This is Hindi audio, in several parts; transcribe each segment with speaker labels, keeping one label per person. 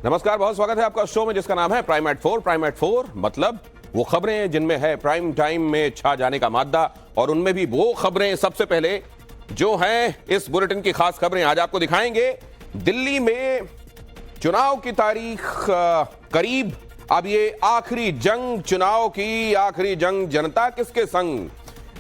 Speaker 1: नमस्कार, बहुत स्वागत है आपका शो में जिसका नाम है प्राइम एट 4। प्राइम एट 4 मतलब वो खबरें जिनमें है प्राइम टाइम में छा जाने का मादा, और उनमें भी वो खबरें सबसे पहले जो हैं इस बुलेटिन की खास खबरें आज आपको दिखाएंगे। दिल्ली में चुनाव की तारीख करीब, अब ये आखिरी जंग, चुनाव की आखिरी जंग जनता किसके संग।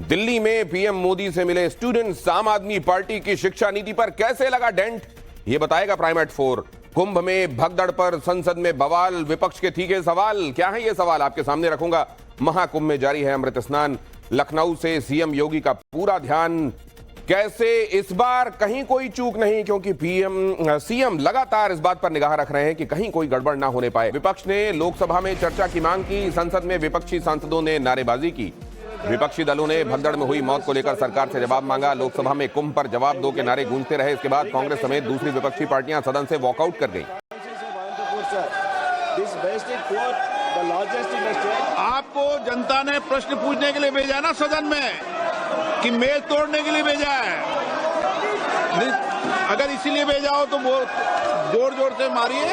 Speaker 1: दिल्ली में पीएम मोदी से मिले स्टूडेंट्स, आम आदमी पार्टी की शिक्षा नीति पर कैसे लगा डेंट, ये बताएगा प्राइम एट 4। कुंभ में भगदड़ पर संसद में बवाल, विपक्ष के तीखे सवाल, क्या है ये सवाल आपके सामने रखूंगा। महाकुंभ में जारी है अमृत स्नान, लखनऊ से सीएम योगी का पूरा ध्यान, कैसे इस बार कहीं कोई चूक नहीं, क्योंकि सीएम लगातार इस बात पर निगाह रख रहे हैं कि कहीं कोई गड़बड़ ना होने पाए। विपक्ष ने लोकसभा में चर्चा की मांग की, संसद में विपक्षी सांसदों ने नारेबाजी की। विपक्षी दलों ने भगदड़ में हुई मौत को लेकर सरकार से जवाब मांगा। लोकसभा में कुंभ पर जवाब दो के नारे गूंजते रहे। इसके बाद कांग्रेस समेत दूसरी विपक्षी पार्टियां सदन से वॉकआउट कर गईं।
Speaker 2: आपको जनता ने प्रश्न पूछने के लिए भेजा ना सदन में, कि मेज तोड़ने के लिए भेजा है। अगर इसीलिए भेजा हो तो जोर जोर से मारिए।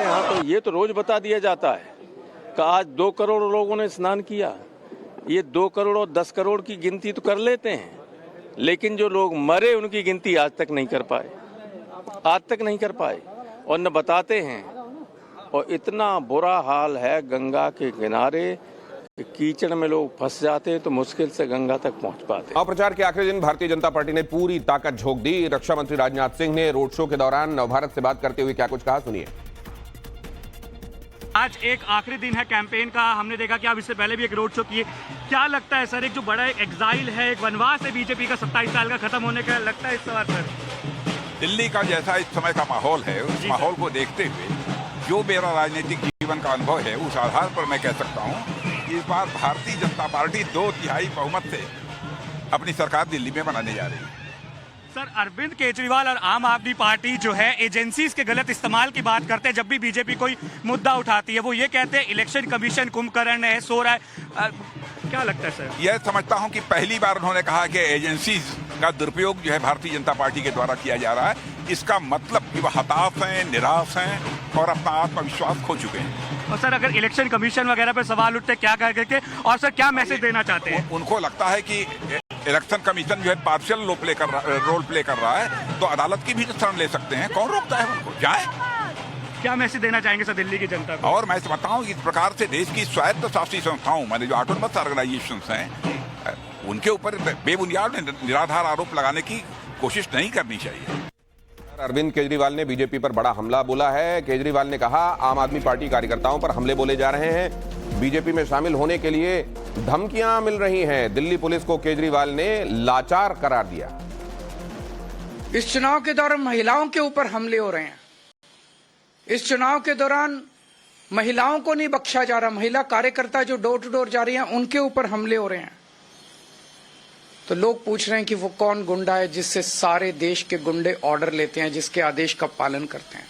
Speaker 3: हाँ, तो ये तो रोज बता दिया जाता है कि आज 2 करोड़ लोगों ने स्नान किया। ये 2 करोड़ और 10 करोड़ की गिनती तो कर लेते हैं, लेकिन जो लोग मरे उनकी गिनती आज तक नहीं कर पाए, और न बताते हैं। और इतना बुरा हाल है गंगा के किनारे, कीचड़ में लोग फंस जाते हैं तो मुश्किल से गंगा तक पहुंच पाते हैं।
Speaker 1: प्रचार के आखिरी दिन भारतीय जनता पार्टी ने पूरी ताकत झोंक दी। रक्षा मंत्री राजनाथ सिंह ने रोड शो के दौरान नवभारत से बात करते हुए क्या कुछ कहा, सुनिए।
Speaker 4: आज एक आखिरी दिन है कैंपेन का। हमने देखा कि आप इससे पहले भी एक रोड शो किए। क्या लगता है सर, एक जो बड़ा एग्जाइल है, एक वनवास है बीजेपी का 27 साल का खत्म होने का, लगता है इस सवाल पर?
Speaker 2: दिल्ली का जैसा इस समय का माहौल है, उस माहौल को देखते हुए जो मेरा राजनीतिक जीवन का अनुभव है, उस आधार पर मैं कह सकता हूँ कि इस बार भारतीय जनता पार्टी 2/3 बहुमत से अपनी सरकार दिल्ली में बनाने जा रही है।
Speaker 4: सर, अरविंद केजरीवाल और आम आदमी पार्टी जो है एजेंसीज के गलत इस्तेमाल की बात करते हैं। जब भी बीजेपी कोई मुद्दा उठाती है वो ये कहते हैं इलेक्शन कमीशन कुंभकर्ण है, सो रहा है। क्या लगता है सर? यह
Speaker 2: समझता हूं कि पहली बार उन्होंने कहा कि एजेंसीज का दुरुपयोग जो है भारतीय जनता पार्टी के द्वारा किया जा रहा है। इसका मतलब कि वह हताश हैं, निराश हैं और अपना आत्मविश्वास खो चुके हैं।
Speaker 4: और सर, अगर इलेक्शन कमीशन वगैरह पर सवाल उठते क्या करके, और सर क्या मैसेज देना चाहते हैं?
Speaker 2: उनको लगता है कि इलेक्शन कमीशन जो है पार्शियल रोल प्ले कर रहा है, तो अदालत की भी शरण ले सकते हैं। कौन रोकता है उनको? जाए।
Speaker 4: क्या मैसेज देना चाहेंगे सर दिल्ली की जनता को?
Speaker 2: और मैं समझता हूँ इस प्रकार से देश की स्वायत्त शासी संस्थाओं, माने जो ऑटोनमस ऑर्गेनाइजेशंस हैं, उनके ऊपर बेबुनियाद निराधार आरोप लगाने की कोशिश नहीं करनी चाहिए।
Speaker 1: अरविंद केजरीवाल ने बीजेपी पर बड़ा हमला बोला है। केजरीवाल ने कहा आम आदमी पार्टी कार्यकर्ताओं पर हमले बोले जा रहे हैं, बीजेपी में शामिल होने के लिए धमकियां मिल रही हैं। दिल्ली पुलिस को केजरीवाल ने लाचार करार दिया।
Speaker 5: इस चुनाव के दौरान महिलाओं के ऊपर हमले हो रहे हैं। इस चुनाव के दौरान महिलाओं को नहीं बख्शा जा रहा। महिला कार्यकर्ता जो डोर टू डोर जा रही हैं, उनके ऊपर हमले हो रहे हैं। तो लोग पूछ रहे हैं कि वो कौन गुंडा है जिससे सारे देश के गुंडे ऑर्डर लेते हैं, जिसके आदेश का पालन करते हैं।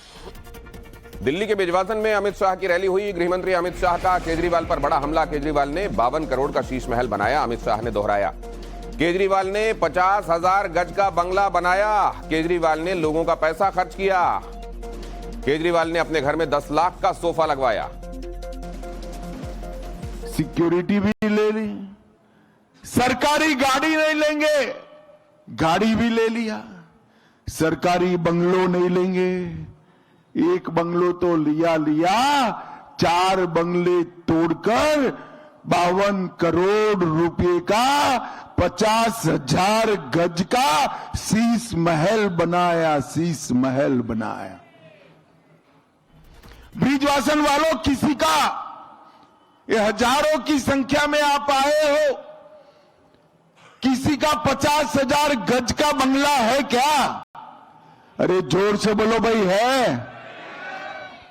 Speaker 1: दिल्ली के बिजवासन में अमित शाह की रैली हुई। गृहमंत्री अमित शाह का केजरीवाल पर बड़ा हमला। केजरीवाल ने 52 करोड़ का शीश महल बनाया, अमित शाह ने दोहराया। केजरीवाल ने 50,000 गज का बंगला बनाया। केजरीवाल ने लोगों का पैसा खर्च किया। केजरीवाल ने अपने घर में 10 लाख का सोफा लगवाया।
Speaker 6: सिक्योरिटी भी ले ली, सरकारी गाड़ी नहीं लेंगे, गाड़ी भी ले लिया। सरकारी बंगलो नहीं लेंगे, एक बंगलो तो लिया, 4 बंगले तोड़कर 52 करोड़ रुपए का 50,000 गज का शीश महल बनाया। ब्रिजवासन वालों, किसी का ये हजारों की संख्या में आप आए हो, किसी का 50,000 गज का बंगला है क्या? अरे जोर से बोलो भाई, है?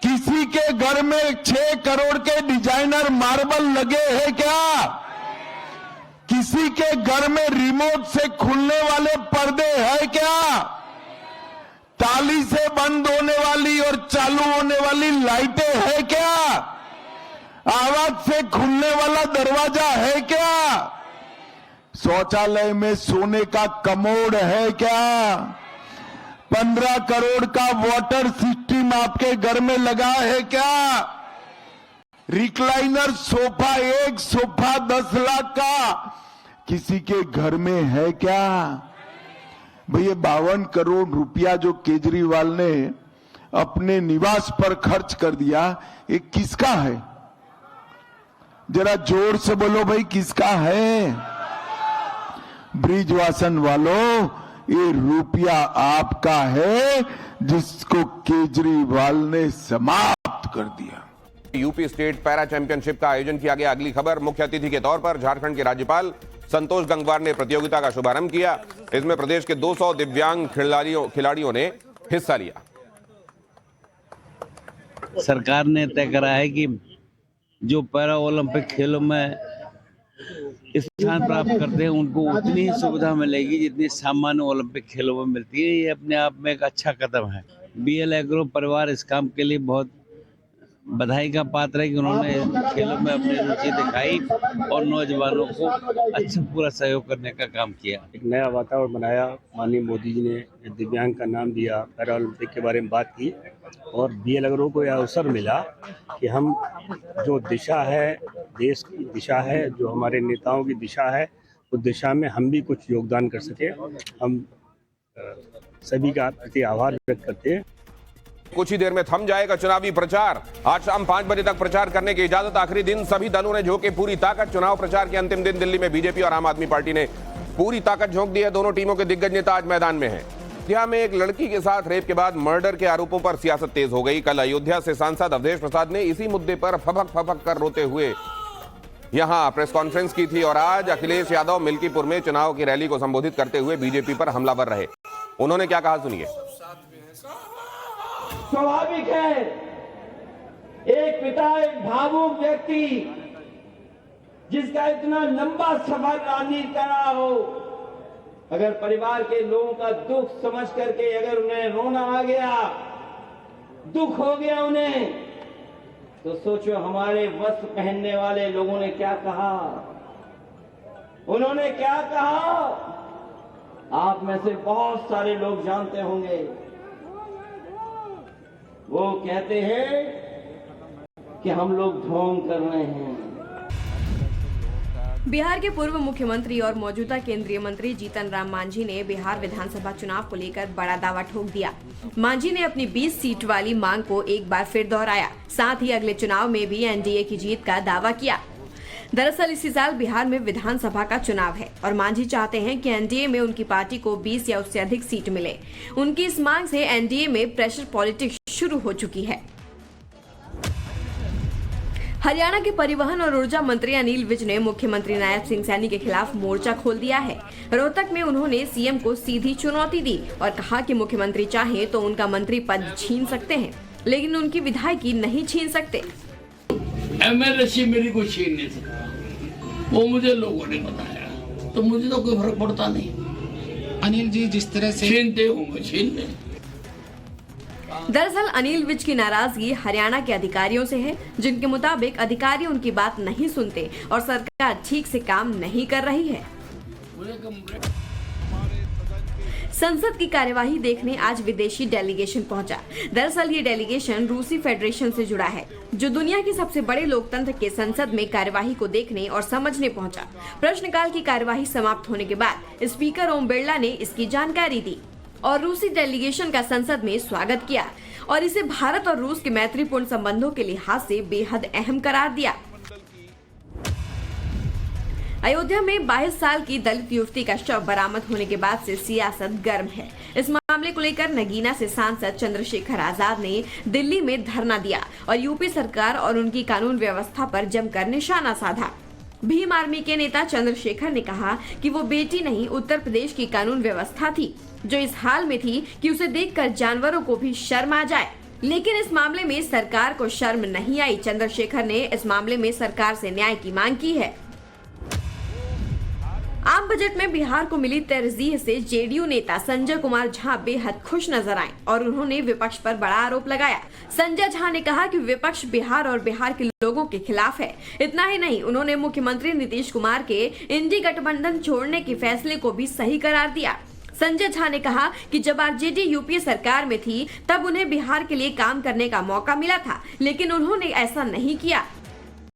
Speaker 6: किसी के घर में 6 करोड़ के डिजाइनर मार्बल लगे हैं क्या? किसी के घर में रिमोट से खुलने वाले पर्दे हैं क्या? ताली से बंद होने वाली और चालू होने वाली लाइटें है क्या? आवाज से खुलने वाला दरवाजा है क्या? शौचालय में सोने का कमोड है क्या? 15 करोड़ का वाटर सिस्टम आपके घर में लगा है क्या? रिक्लाइनर सोफा, एक सोफा 10 लाख का किसी के घर में है क्या? भैया 52 करोड़ रुपया जो केजरीवाल ने अपने निवास पर खर्च कर दिया, ये किसका है? जरा जोर से बोलो भाई, किसका है? ब्रिजवासन वालों, ये रुपया आपका है जिसको केजरीवाल ने समाप्त कर दिया।
Speaker 1: यूपी स्टेट पैरा चैंपियनशिप का आयोजन किया गया। अगली खबर, मुख्य अतिथि के तौर पर झारखंड के राज्यपाल संतोष गंगवार ने प्रतियोगिता का शुभारंभ किया। इसमें प्रदेश के 200 दिव्यांग खिलाड़ियों ने हिस्सा लिया।
Speaker 7: सरकार ने तय करा है कि जो पैरा ओलंपिक खेलों में स्थान प्राप्त करते हैं उनको उतनी ही सुविधा मिलेगी जितनी सामान्य ओलंपिक खेलों में मिलती है। ये अपने आप में एक अच्छा कदम है। बीएल एग्रो परिवार इस काम के लिए बहुत बधाई का पात्र है कि उन्होंने खेलों में अपनी रुचि दिखाई और नौजवानों को अच्छा पूरा सहयोग करने का काम किया।
Speaker 8: एक नया वातावरण बनाया। माननीय मोदी जी ने दिव्यांग का नाम दिया, पैरा ओलंपिक के बारे में बात की और बीएल एग्रो को यह अवसर मिला कि हम जो दिशा है, देश की दिशा है, जो हमारे नेताओं की दिशा है, उस दिशा में हम भी कुछ योगदान कर सके। हम सभी का प्रति आभार व्यक्त करते हैं।
Speaker 1: कुछ ही देर में थम जाएगा चुनावी प्रचार। आज शाम 5 बजे तक प्रचार करने की इजाजत। आखिरी दिन सभी दलों ने झोंके पूरी ताकत। चुनाव प्रचार के अंतिम दिन दिल्ली में बीजेपी और आम आदमी पार्टी ने पूरी ताकत झोंक दी है। दोनों टीमों के दिग्गज नेता आज मैदान में हैं। अयोध्या में एक लड़की के साथ रेप के बाद मर्डर के आरोपों पर सियासत तेज हो गई। कल अयोध्या से सांसद अवधेश प्रसाद ने इसी मुद्दे पर फपक कर रोते हुए यहां प्रेस कॉन्फ्रेंस की थी और आज अखिलेश यादव मिल्कीपुर में चुनाव की रैली को संबोधित करते हुए बीजेपी पर हमलावर रहे। उन्होंने क्या कहा, सुनिए।
Speaker 9: स्वाभाविक है, एक पिता, एक भावुक व्यक्ति जिसका इतना लंबा सफर राजनीति करा हो, अगर परिवार के लोगों का दुख समझ करके अगर उन्हें रोना आ गया, दुख हो गया उन्हें, तो सोचो हमारे वस्त्र पहनने वाले लोगों ने क्या कहा। उन्होंने क्या कहा, आप में से बहुत सारे लोग जानते होंगे। वो कहते हैं कि हम लोग ढोंग कर रहे हैं।
Speaker 10: बिहार के पूर्व मुख्यमंत्री और मौजूदा केंद्रीय मंत्री जीतन राम मांझी ने बिहार विधानसभा चुनाव को लेकर बड़ा दावा ठोक दिया। मांझी ने अपनी 20 सीट वाली मांग को एक बार फिर दोहराया। साथ ही अगले चुनाव में भी एनडीए की जीत का दावा किया। दरअसल इसी साल बिहार में विधानसभा का चुनाव है और मांझी चाहते हैं कि एनडीए में उनकी पार्टी को 20 या उससे अधिक सीट मिले। उनकी इस मांग से एनडीए में प्रेशर पॉलिटिक्स शुरू हो चुकी है। हरियाणा के परिवहन और ऊर्जा मंत्री अनिल विज ने मुख्यमंत्री नायब सिंह सैनी के खिलाफ मोर्चा खोल दिया है। रोहतक में उन्होंने सीएम को सीधी चुनौती दी और कहा कि मुख्यमंत्री चाहे तो उनका मंत्री पद छीन सकते हैं, लेकिन उनकी विधायकी नहीं छीन सकते।
Speaker 11: एमएलए मेरी को छीन नहीं सकता, वो मुझे लोगों ने बताया, तो मुझे तो कोई फर्क पड़ता नहीं।
Speaker 12: अनिल जी जिस तरह से
Speaker 11: छीनते होंगे छीन ले।
Speaker 10: दरअसल अनिल विज की नाराजगी हरियाणा के अधिकारियों से है, जिनके मुताबिक अधिकारी उनकी बात नहीं सुनते और सरकार ठीक से काम नहीं कर रही है। संसद की कार्यवाही देखने आज विदेशी डेलीगेशन पहुंचा। दरअसल ये डेलीगेशन रूसी फेडरेशन से जुड़ा है, जो दुनिया की सबसे बड़े लोकतंत्र के संसद में कार्यवाही को देखने और समझने पहुंचा। प्रश्नकाल की कार्यवाही समाप्त होने के बाद स्पीकर ओम बिरला ने इसकी जानकारी दी और रूसी डेलीगेशन का संसद में स्वागत किया और इसे भारत और रूस के मैत्रीपूर्ण संबंधों के लिहाज से बेहद अहम करार दिया। अयोध्या में 22 साल की दलित युवती का शव बरामद होने के बाद से सियासत गर्म है। इस मामले को लेकर नगीना से सांसद चंद्रशेखर आजाद ने दिल्ली में धरना दिया और यूपी सरकार और उनकी कानून व्यवस्था पर जमकर निशाना साधा। भीम आर्मी के नेता चंद्रशेखर ने कहा कि वो बेटी नहीं, उत्तर प्रदेश की कानून व्यवस्था थी जो इस हाल में थी कि उसे देखकर जानवरों को भी शर्म आ जाए, लेकिन इस मामले में सरकार को शर्म नहीं आई। चंद्रशेखर ने इस मामले में सरकार से न्याय की मांग की है। आम बजट में बिहार को मिली तरजीह से जेडीयू नेता संजय कुमार झा बेहद खुश नजर आए और उन्होंने विपक्ष पर बड़ा आरोप लगाया। संजय झा ने कहा कि विपक्ष बिहार और बिहार के लोगों के खिलाफ है। इतना ही नहीं, उन्होंने मुख्यमंत्री नीतीश कुमार के इंडी गठबंधन छोड़ने के फैसले को भी सही करार दिया। संजय झा ने कहा कि जब आरजेडी यूपीए सरकार में थी तब उन्हें बिहार के लिए काम करने का मौका मिला था, लेकिन उन्होंने ऐसा नहीं किया।